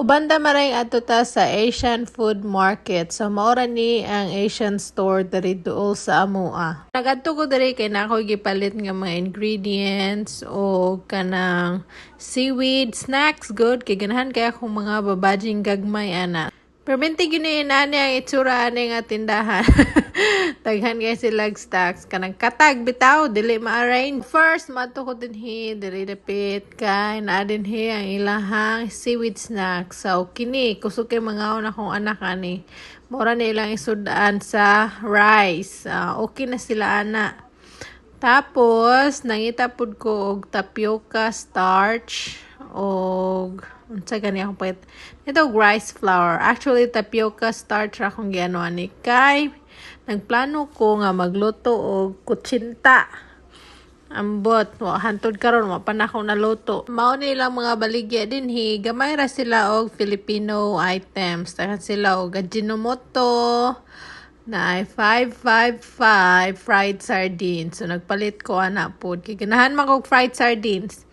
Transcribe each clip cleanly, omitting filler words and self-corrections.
Ubanda maray ato ta sa Asian food market. So maura ni ang Asian store diri duol sa Amua. Nagadto ko diri kay nako gipalit nga mga ingredients o kanang seaweed snacks good kay ganahan kay akong mga babajing gagmay ana. Perminti gini inani ang itsura ani nga tindahan. Daghan kay sila stocks kanang katag bitaw dili ma-arrange. First mato ko dinhi diri dapit kay naa dinhi ang ilahang seaweed snacks. So kini kusog kay mangaon akong anak ani. Mura na ilang isudaan sa rice. Okay na sila ana. Tapos nangita pud ko og tapioca starch og unsa gani akong pait. Ito rice flour. Actually tapioca starch ra akong giano ani kay nagplano ko nga magluto og kutsinta. Ambot, hantod karon wa pa na ako naluto. Mao ni lang mga baligya dinhi, gamay ra sila og Filipino items. Tahan sila og Ajinomoto na ay 555 fried sardines. So nagpalit ko ana pod kay ganahan man kog fried sardines.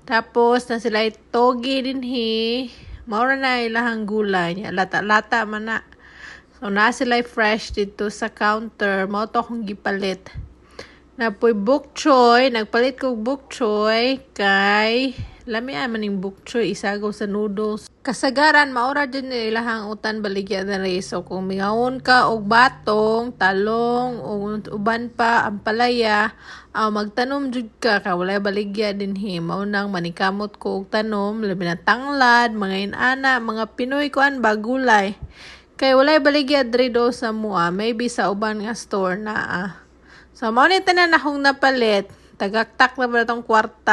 Tapos na sila togi dinhi. Mao na ilahang gulay niya. Lata-lata man na. So na sila fresh dito sa counter. Mao to akong gipalit. Napoy bok choy. Nagpalit ko bok choy kay lami man ning bok choy isagaw sa noodles. Kasagaran maura din ilahang utan baligya na rin. So kung mingawon ka og batong, talong, o uban pa ang palaya, magtanom jud ka kay walay baligya dinhi. Mao nang manikamot ko og tanom, labi na tanglad, mga inana, mga Pinoy kuan bagulay. Kay walay baligya diri do sa mua, maybe sa uban nga store na. So mao ni tanan akong napalit. Tagaktak na ba tong kwarta.